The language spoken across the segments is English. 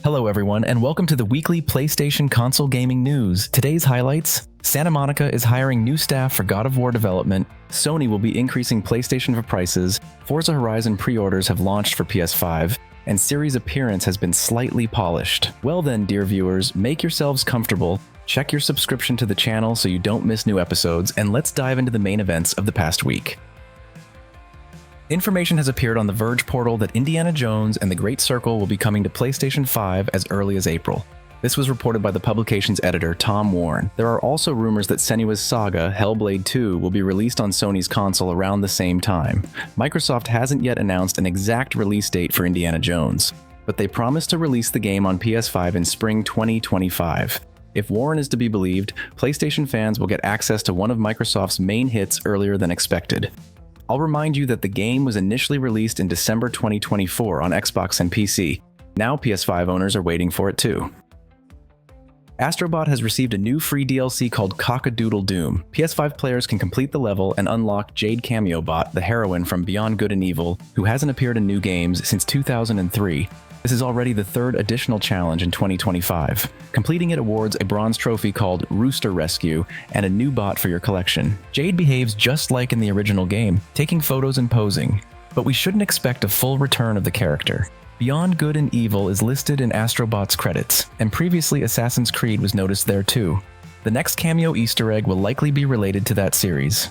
Hello everyone, and welcome to the weekly PlayStation console gaming news. Today's highlights: Santa Monica is hiring new staff for God of War development, Sony will be increasing PlayStation for prices, Forza Horizon pre-orders have launched for PS5, and Ciri's appearance has been slightly polished. Well then, dear viewers, make yourselves comfortable, check your subscription to the channel so you don't miss new episodes, and let's dive into the main events of the past week. Information has appeared on the Verge portal that Indiana Jones and the Great Circle will be coming to PlayStation 5 as early as April. This was reported by the publication's editor, Tom Warren. There are also rumors that Senua's Saga, Hellblade 2, will be released on Sony's console around the same time. Microsoft hasn't yet announced an exact release date for Indiana Jones, but they promised to release the game on PS5 in spring 2025. If Warren is to be believed, PlayStation fans will get access to one of Microsoft's main hits earlier than expected. I'll remind you that the game was initially released in December 2024 on Xbox and PC. Now PS5 owners are waiting for it too. AstroBot has received a new free DLC called Cock-a-Doodle Doom. PS5 players can complete the level and unlock Jade Cameo Bot, the heroine from Beyond Good and Evil, who hasn't appeared in new games since 2003. This is already the third additional challenge in 2025. Completing it awards a bronze trophy called Rooster Rescue and a new bot for your collection. Jade behaves just like in the original game, taking photos and posing, but we shouldn't expect a full return of the character. Beyond Good and Evil is listed in AstroBot's credits, and previously Assassin's Creed was noticed there too. The next cameo Easter egg will likely be related to that series.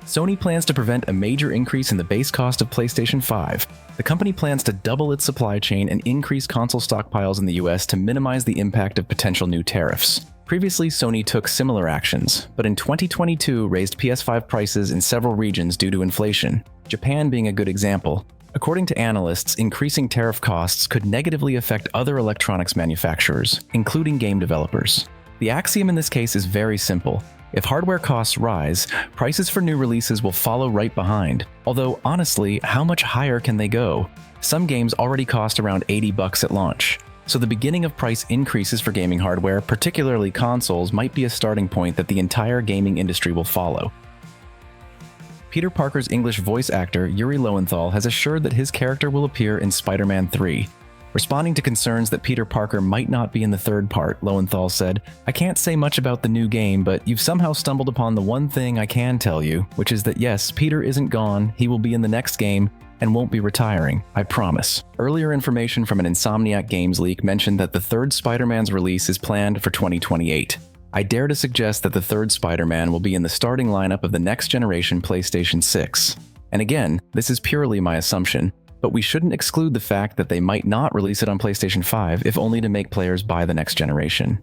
Sony plans to prevent a major increase in the base cost of PlayStation 5. The company plans to double its supply chain and increase console stockpiles in the US to minimize the impact of potential new tariffs. Previously, Sony took similar actions, but in 2022 raised PS5 prices in several regions due to inflation, Japan being a good example. According to analysts, increasing tariff costs could negatively affect other electronics manufacturers, including game developers. The axiom in this case is very simple. If hardware costs rise, prices for new releases will follow right behind. Although, honestly, how much higher can they go? Some games already cost around $80 at launch. So the beginning of price increases for gaming hardware, particularly consoles, might be a starting point that the entire gaming industry will follow. Peter Parker's English voice actor, Yuri Lowenthal, has assured that his character will appear in Spider-Man 3. Responding to concerns that Peter Parker might not be in the third part, Lowenthal said, "I can't say much about the new game, but you've somehow stumbled upon the one thing I can tell you, which is that yes, Peter isn't gone, he will be in the next game, and won't be retiring, I promise." Earlier information from an Insomniac Games leak mentioned that the third Spider-Man's release is planned for 2028. I dare to suggest that the third Spider-Man will be in the starting lineup of the next generation PlayStation 6. And again, this is purely my assumption, but we shouldn't exclude the fact that they might not release it on PlayStation 5 if only to make players buy the next generation.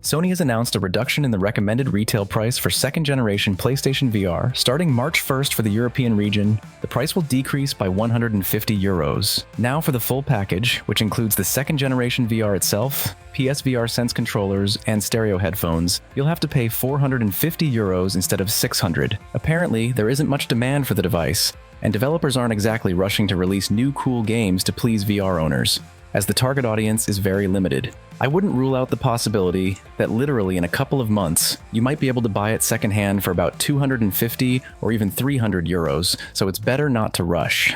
Sony has announced a reduction in the recommended retail price for second-generation PlayStation VR. Starting March 1st for the European region, the price will decrease by €150. Now for the full package, which includes the second-generation VR itself, PSVR Sense controllers, and stereo headphones, you'll have to pay €450 instead of $600. Apparently, there isn't much demand for the device, and developers aren't exactly rushing to release new cool games to please VR owners, as the target audience is very limited. I wouldn't rule out the possibility that literally in a couple of months, you might be able to buy it secondhand for about €250 or even €300, so it's better not to rush.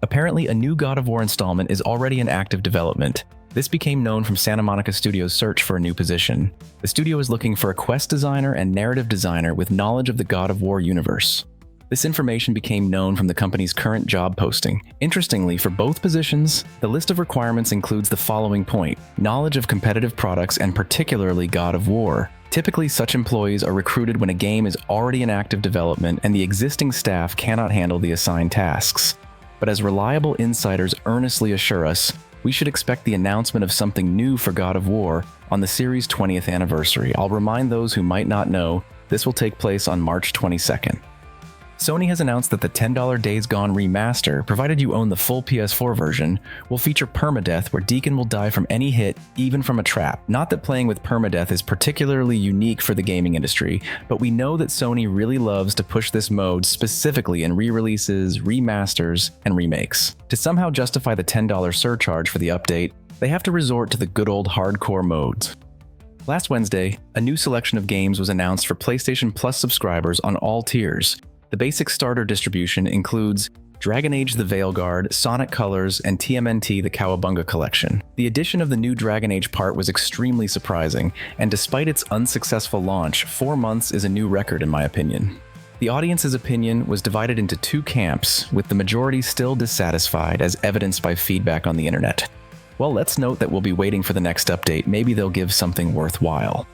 Apparently, a new God of War installment is already in active development. This became known from Santa Monica Studios' search for a new position. The studio is looking for a quest designer and narrative designer with knowledge of the God of War universe. This information became known from the company's current job posting. Interestingly, for both positions, the list of requirements includes the following point: knowledge of competitive products and particularly God of War. Typically, such employees are recruited when a game is already in active development and the existing staff cannot handle the assigned tasks. But as reliable insiders earnestly assure us, we should expect the announcement of something new for God of War on the series' 20th anniversary. I'll remind those who might not know, this will take place on March 22nd. Sony has announced that the $10 Days Gone remaster, provided you own the full PS4 version, will feature permadeath where Deacon will die from any hit, even from a trap. Not that playing with permadeath is particularly unique for the gaming industry, but we know that Sony really loves to push this mode specifically in re-releases, remasters, and remakes. To somehow justify the $10 surcharge for the update, they have to resort to the good old hardcore modes. Last Wednesday, a new selection of games was announced for PlayStation Plus subscribers on all tiers. The basic starter distribution includes Dragon Age the Veilguard, Sonic Colors, and TMNT the Cowabunga Collection. The addition of the new Dragon Age part was extremely surprising, and despite its unsuccessful launch, 4 months is a new record in my opinion. The audience's opinion was divided into 2 camps, with the majority still dissatisfied as evidenced by feedback on the internet. Well, let's note that we'll be waiting for the next update. Maybe they'll give something worthwhile.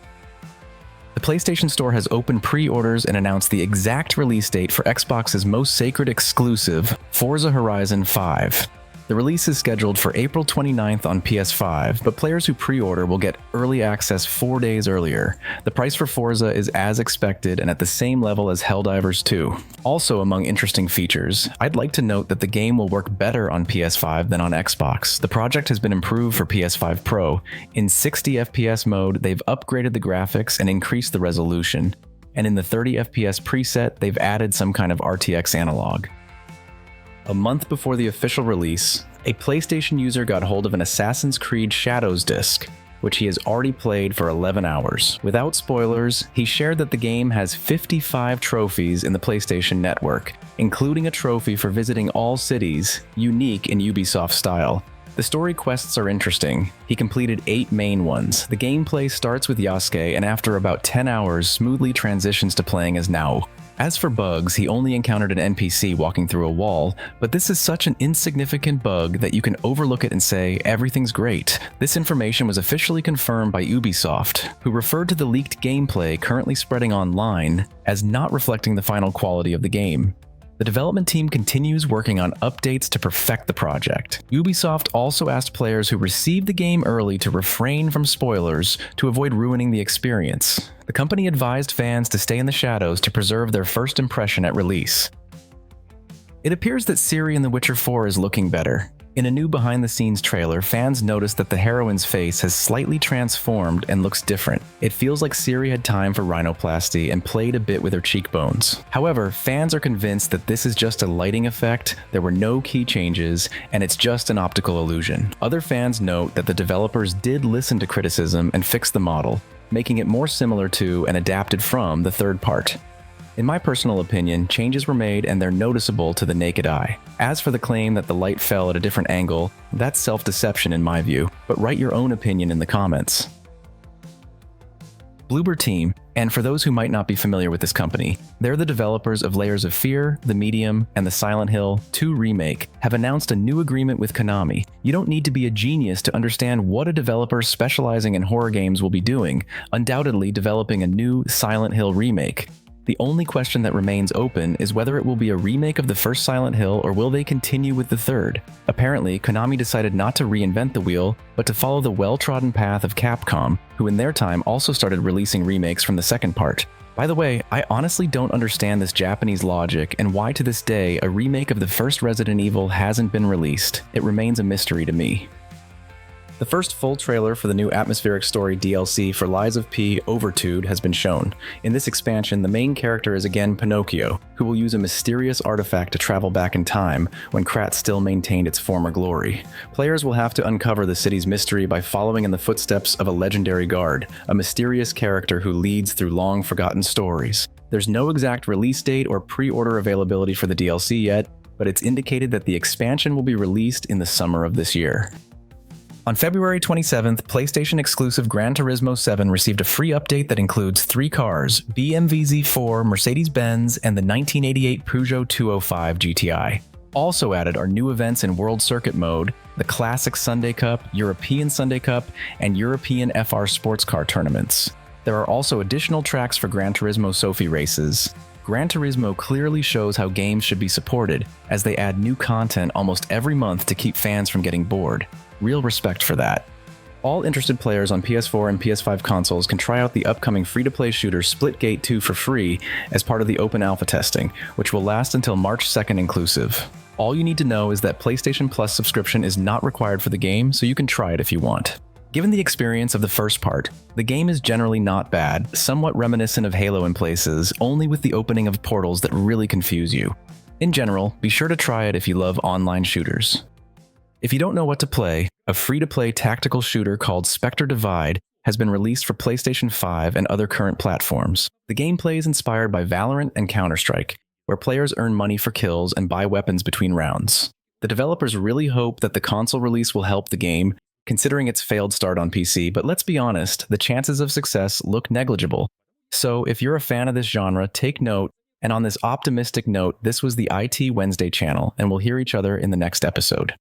The PlayStation Store has opened pre-orders and announced the exact release date for Xbox's most sacred exclusive, Forza Horizon 5. The release is scheduled for April 29th on PS5, but players who pre-order will get early access 4 days earlier. The price for Forza is as expected and at the same level as Helldivers 2. Also among interesting features, I'd like to note that the game will work better on PS5 than on Xbox. The project has been improved for PS5 Pro. In 60 FPS mode, they've upgraded the graphics and increased the resolution. And in the 30 FPS preset, they've added some kind of RTX analog. A month before the official release, a PlayStation user got hold of an Assassin's Creed Shadows disc, which he has already played for 11 hours. Without spoilers, he shared that the game has 55 trophies in the PlayStation Network, including a trophy for visiting all cities, unique in Ubisoft style. The story quests are interesting. He completed 8 main ones. The gameplay starts with Yasuke and after about 10 hours smoothly transitions to playing as Nao. As for bugs, he only encountered an NPC walking through a wall, but this is such an insignificant bug that you can overlook it and say, everything's great. This information was officially confirmed by Ubisoft, who referred to the leaked gameplay currently spreading online as not reflecting the final quality of the game. The development team continues working on updates to perfect the project. Ubisoft also asked players who received the game early to refrain from spoilers to avoid ruining the experience. The company advised fans to stay in the shadows to preserve their first impression at release. It appears that Ciri in The Witcher 4 is looking better. In a new behind-the-scenes trailer, fans noticed that the heroine's face has slightly transformed and looks different. It feels like Ciri had time for rhinoplasty and played a bit with her cheekbones. However, fans are convinced that this is just a lighting effect, there were no key changes, and it's just an optical illusion. Other fans note that the developers did listen to criticism and fix the model, making it more similar to and adapted from the third part. In my personal opinion, changes were made and they're noticeable to the naked eye. As for the claim that the light fell at a different angle, that's self-deception in my view, but write your own opinion in the comments. Bloober Tim, and for those who might not be familiar with this company, they're the developers of Layers of Fear, The Medium, and the Silent Hill 2 remake, have announced a new agreement with Konami. You don't need to be a genius to understand what a developer specializing in horror games will be doing, undoubtedly developing a new Silent Hill remake. The only question that remains open is whether it will be a remake of the first Silent Hill or will they continue with the third. Apparently, Konami decided not to reinvent the wheel, but to follow the well-trodden path of Capcom, who in their time also started releasing remakes from the second part. By the way, I honestly don't understand this Japanese logic and why to this day a remake of the first Resident Evil hasn't been released. It remains a mystery to me. The first full trailer for the new Atmospheric Story DLC for Lies of P Overtude has been shown. In this expansion, the main character is again Pinocchio, who will use a mysterious artifact to travel back in time when Krat still maintained its former glory. Players will have to uncover the city's mystery by following in the footsteps of a legendary guard, a mysterious character who leads through long-forgotten stories. There's no exact release date or pre-order availability for the DLC yet, but it's indicated that the expansion will be released in the summer of this year. On February 27th, PlayStation exclusive Gran Turismo 7 received a free update that includes 3 cars, BMW Z4, Mercedes-Benz, and the 1988 Peugeot 205 GTI. Also added are new events in World Circuit mode, the Classic Sunday Cup, European Sunday Cup, and European FR Sports Car tournaments. There are also additional tracks for Gran Turismo Sophie races. Gran Turismo clearly shows how games should be supported, as they add new content almost every month to keep fans from getting bored. Real respect for that. All interested players on PS4 and PS5 consoles can try out the upcoming free-to-play shooter Splitgate 2 for free as part of the open alpha testing, which will last until March 2nd inclusive. All you need to know is that PlayStation Plus subscription is not required for the game, so you can try it if you want. Given the experience of the first part, the game is generally not bad, somewhat reminiscent of Halo in places, only with the opening of portals that really confuse you. In general, be sure to try it if you love online shooters. If you don't know what to play, a free-to-play tactical shooter called Spectre Divide has been released for PlayStation 5 and other current platforms. The gameplay is inspired by Valorant and Counter-Strike. where players earn money for kills and buy weapons between rounds. The developers really hope that the console release will help the game, considering its failed start on PC, but let's be honest, the chances of success look negligible. So if you're a fan of this genre, take note, and on this optimistic note, this was the IT Wednesday channel, and we'll hear each other in the next episode.